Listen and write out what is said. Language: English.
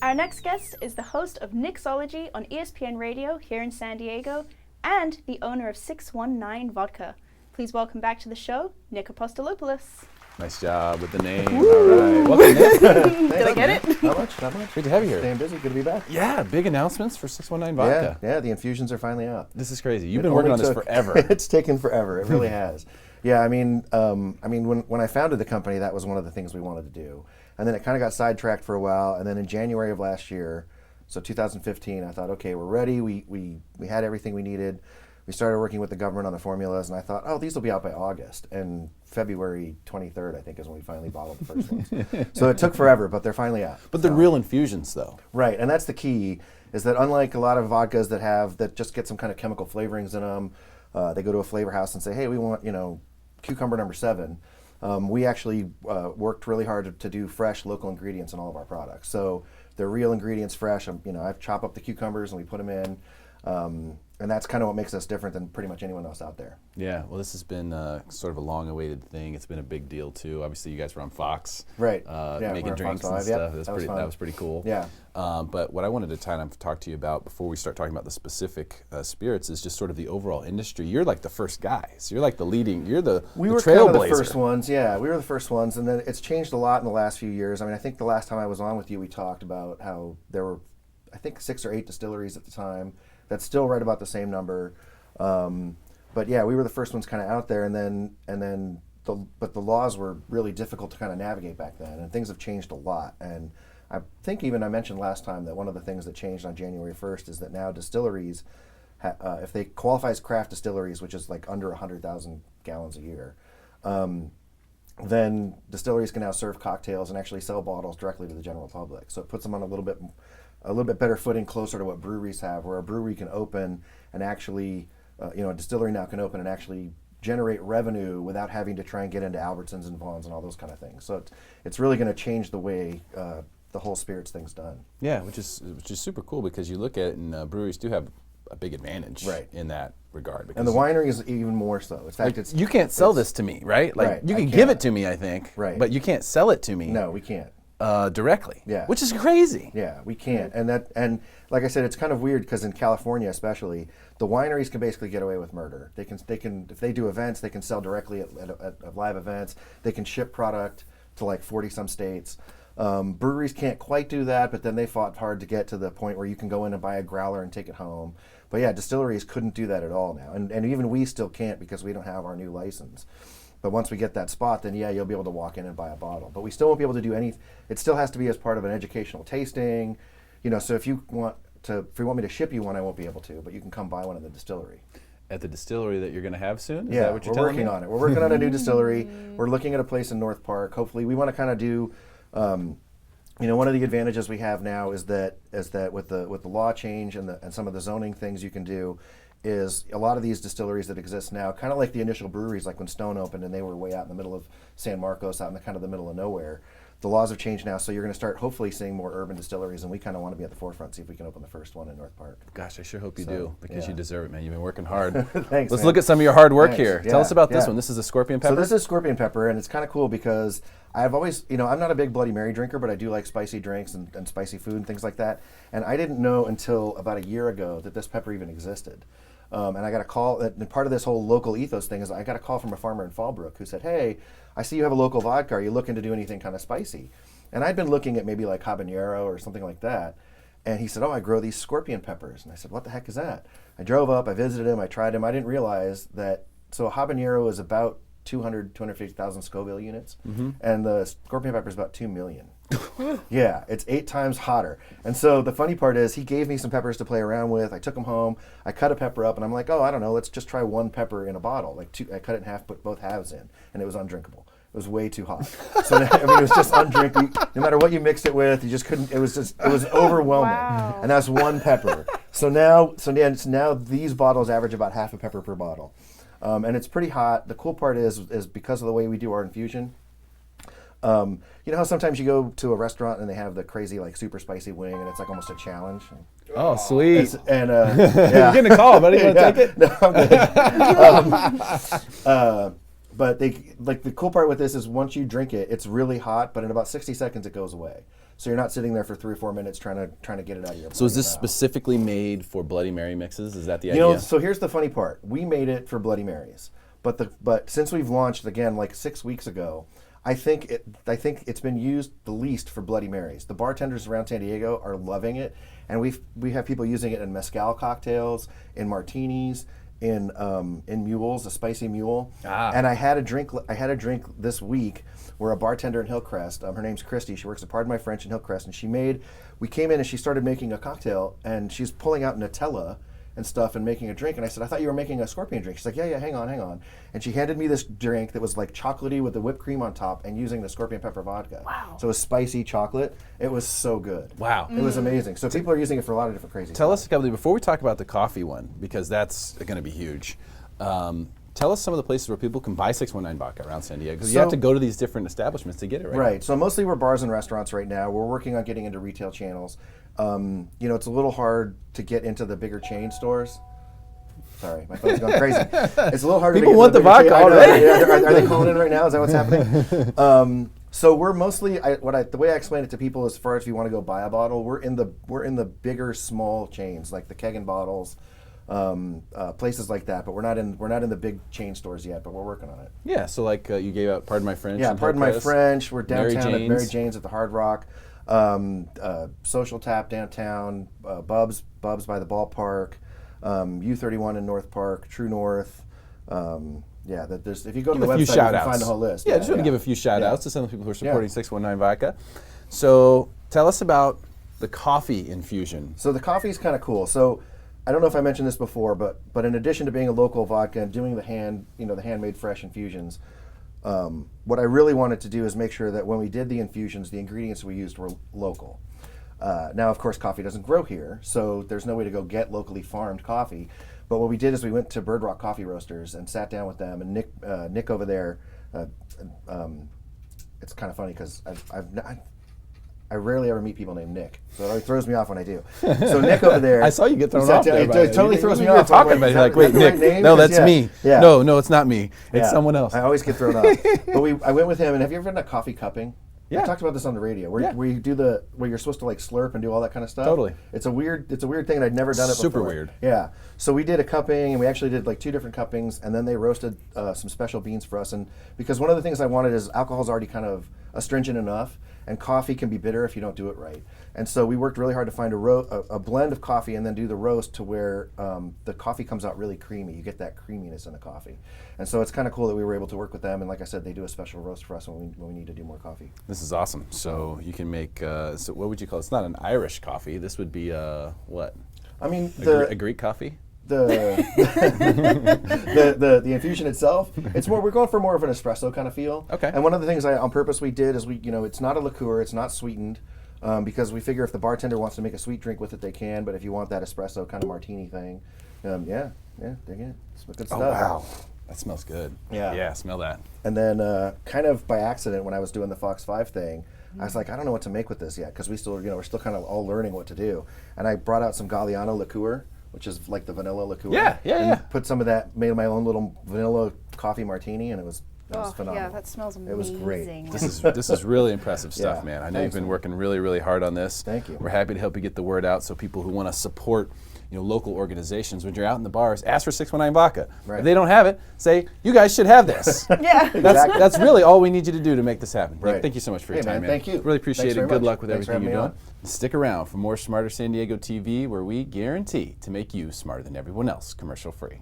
Our next guest is the host of Nicksology on ESPN Radio here in San Diego and the owner of 619 Vodka. Please welcome back to the show, Nick Apostolopolous. Nice job with the name. All right. Welcome, Nick. Did I get it? Not much. Good to have you here. Staying busy. Good to be back. Yeah, big announcements for 619 Vodka. Yeah, the infusions are finally out. This is crazy. You've been working on this forever. It's taken forever. It really has. Yeah, I mean, when I founded the company, that was one of the things we wanted to do. And then it kind of got sidetracked for a while. And then in January of last year, so 2015, I thought, okay, we're ready. We had everything we needed. We started working with the government on the formulas, and I thought, oh, these will be out by August. And February 23rd, I think, is when we finally bottled the first ones. So it took forever, but they're finally out. But they're real infusions, though. Right, and that's the key, is that unlike a lot of vodkas that just get some kind of chemical flavorings in them, they go to a flavor house and say, hey, we want, cucumber number 7. We actually worked really hard to do fresh local ingredients in all of our products. So they're real ingredients, fresh. I chop up the cucumbers and we put them in. And that's kind of what makes us different than pretty much anyone else out there. Yeah, well, this has been sort of a long-awaited thing. It's been a big deal, too. Obviously, you guys were on Fox. Right. Making drinks and stuff. That was pretty cool. Yeah. But what I wanted to talk to you about before we start talking about the specific spirits is just sort of the overall industry. You're like the first guys. You're like the leading, you're the trailblazer. We were kind of the first ones, yeah. We were the first ones, and then it's changed a lot in the last few years. I mean, I think the last time I was on with you, we talked about how there were, I think, 6 or 8 distilleries at the time. That's still right about the same number, but yeah, we were the first ones kind of out there, but the laws were really difficult to kind of navigate back then, and things have changed a lot. And I think even I mentioned last time that one of the things that changed on January 1st is that now distilleries, if they qualify as craft distilleries, which is like under 100,000 gallons a year, then distilleries can now serve cocktails and actually sell bottles directly to the general public. So it puts them on a little bit better footing, closer to what breweries have, where a brewery can open and actually, a distillery now can open and actually generate revenue without having to try and get into Albertsons and Vaughn's and all those kind of things. So it's really going to change the way the whole spirits thing's done. Yeah, which is super cool, because you look at it, and breweries do have a big advantage in that regard. And the winery is even more so. In fact, you can't sell this to me, right? Like right, you can give it to me, I think, but you can't sell it to me. No, we can't. Directly, yeah, which is crazy. Yeah, we can't, and like I said, it's kind of weird because in California, especially, the wineries can basically get away with murder. They can if they do events, they can sell directly at live events. They can ship product to like 40 some states. Breweries can't quite do that, but then they fought hard to get to the point where you can go in and buy a growler and take it home. But yeah, distilleries couldn't do that at all now, and even we still can't because we don't have our new license. But once we get that spot, then yeah, you'll be able to walk in and buy a bottle. But we still won't be able to do any. It still has to be as part of an educational tasting, So if you want me to ship you one, I won't be able to. But you can come buy one at the distillery. At the distillery that you're going to have soon? Is yeah, that what you're telling me? We're working on it. We're working on a new distillery. We're looking at a place in North Park. Hopefully, we want to kind of do. One of the advantages we have now is that with the law change and some of the zoning things you can do, is a lot of these distilleries that exist now, kind of like the initial breweries, like when Stone opened and they were way out in the middle of San Marcos, out in the kind of the middle of nowhere. The laws have changed now, so you're going to start hopefully seeing more urban distilleries, and we kind of want to be at the forefront, see if we can open the first one in North Park. Gosh, I sure hope you do, because you deserve it, man. You've been working hard. Thanks, Let's man. look at some of your hard work Thanks. here. Yeah, Tell us about this one. This is a scorpion pepper? So this is scorpion pepper, and it's kind of cool because I've always, I'm not a big Bloody Mary drinker, but I do like spicy drinks and spicy food and things like that. And I didn't know until about a year ago that this pepper even existed. And I got a call, and part of this whole local ethos thing is I got a call from a farmer in Fallbrook who said, hey, I see you have a local vodka. Are you looking to do anything kind of spicy? And I'd been looking at maybe like habanero or something like that. And he said, oh, I grow these scorpion peppers. And I said, what the heck is that? I drove up, I visited him, I tried him. I didn't realize that, so a habanero is about 250,000 Scoville units, and the scorpion pepper is about 2 million. Yeah, it's 8 times hotter. And so the funny part is he gave me some peppers to play around with. I took them home. I cut a pepper up, and I'm like, oh, I don't know, let's just try 1 pepper in a bottle. I cut it in half, put both halves in, and it was undrinkable. It was way too hot. So it was just undrinkable. No matter what you mixed it with, you just couldn't. It was overwhelming. Wow. And that's 1 pepper. So now these bottles average about half a pepper per bottle. And it's pretty hot. The cool part is because of the way we do our infusion. You know how sometimes you go to a restaurant and they have the crazy like super spicy wing and it's like almost a challenge. Oh, sweet. And You're getting a call, buddy. You want to take it? No, I'm good. But the cool part with this is once you drink it, it's really hot, but in about 60 seconds it goes away. so you're not sitting there for 3 or 4 minutes trying to get it out of your. So is this mouth. specifically made for Bloody Mary mixes? Is that the You idea? know, so here's the funny part. We made it for Bloody Marys, but since we've launched again like 6 weeks ago, I think it's been used the least for Bloody Marys. The bartenders around San Diego are loving it, and we have people using it in mezcal cocktails, in martinis, in mules, a spicy mule. And I had a drink this week where a bartender in Hillcrest, her name's Christy, she works at Pardon My French in Hillcrest, and we came in and she started making a cocktail, and she's pulling out Nutella and stuff and making a drink, and I said, I thought you were making a scorpion drink. She's like, yeah, hang on. And she handed me this drink that was like chocolatey with the whipped cream on top and using the scorpion pepper vodka. Wow. So it was spicy chocolate. It was so good. Wow. It was amazing. So people are using it for a lot of different crazy Tell stuff. us a couple, before we talk about the coffee one, because that's going to be huge. Tell us some of the places where people can buy 619 vodka around San Diego, because you have to go to these different establishments to get it, right? Right. So mostly we're bars and restaurants right now. We're working on getting into retail channels. It's a little hard to get into the bigger chain stores. Sorry, my phone's going crazy. It's a little harder. People to get want to the bigger vodka chain. already. Are they calling in right now? Is that what's happening? So we're mostly the way I explain it to people, as far as if you want to go buy a bottle, we're in the bigger small chains like the Keg and Bottles, places like that. But we're not in the big chain stores yet. But we're working on it. Yeah. So like you gave out Pardon My French. Yeah, and Pardon My Hillcrest. French. We're downtown at Mary Jane's. Jane's at the Hard Rock. Social Tap downtown. Bubs by the ballpark. U31 in North Park. True North. There's if you go to the Give a few website, you shout can outs. find the whole list. Yeah, just want to give a few shout outs to some of the people who are supporting Yeah. 619 vodka. So tell us about the coffee infusion. So the coffee is kind of cool. So I don't know if I mentioned this before, but in addition to being a local vodka and doing the handmade fresh infusions, what I really wanted to do is make sure that when we did the infusions, the ingredients we used were local. Now, of course, coffee doesn't grow here, so there's no way to go get locally farmed coffee. But what we did is we went to Bird Rock Coffee Roasters and sat down with them. And Nick over there, it's kind of funny because I rarely ever meet people named Nick, so it always throws me off when I do. So Nick over there, I saw you get thrown we sat off down- there. It by that. totally You- throws me you were off. talking I'm about it. is You're like, that wait, the Nick. right name? No, 'Cause that's me. Yeah. No, it's not me. It's Yeah. someone else. I always get thrown off. But I went with him, and have you ever done a coffee cupping? Yeah. I talked about this on the radio, where Yeah. where you're supposed to like slurp and do all that kind of stuff. Totally. It's a weird thing, and I'd never done it before. Super weird. Yeah. So we did a cupping, and we actually did like 2 different cuppings, and then they roasted some special beans for us. And because one of the things I wanted is alcohol's already kind of astringent enough, and coffee can be bitter if you don't do it right. And so we worked really hard to find a blend of coffee and then do the roast to where the coffee comes out really creamy. You get that creaminess in the coffee. And so it's kind of cool that we were able to work with them. And like I said, they do a special roast for us when we need to do more coffee. This is awesome. So you can make, so what would you call it? It's not an Irish coffee. This would be what? I mean, A Greek coffee? the infusion itself, we're going for more of an espresso kind of feel. Okay. And one of the things on purpose we did is it's not a liqueur, it's not sweetened, because we figure if the bartender wants to make a sweet drink with it, they can. But if you want that espresso kind of martini thing, dig in. It's good stuff. Oh, wow. That smells good. Yeah. Yeah, smell that. And then kind of by accident, when I was doing the Fox 5 thing, I was like, I don't know what to make with this yet, because we're still kind of all learning what to do. And I brought out some Galliano liqueur, which is like the vanilla liqueur. And put some of that, made my own little vanilla coffee martini, and it was phenomenal. Yeah, that smells amazing. It was great. This is really impressive stuff, Yeah. man. I know Thanks, you've been man. working really, really hard on this. Thank you. We're happy to help you get the word out, so people who want to support local organizations, when you're out in the bars, ask for 619 vodka. Right. If they don't have it, say, you guys should have this. Yeah. That's really all we need you to do to make this happen. Nick, Right. thank you so much for your Hey, time, man. Thank you. Really appreciate Thanks it. very Good much. luck with Thanks for everything you're having doing. me Stick around for more Smarter San Diego TV, where we guarantee to make you smarter than everyone else, commercial free.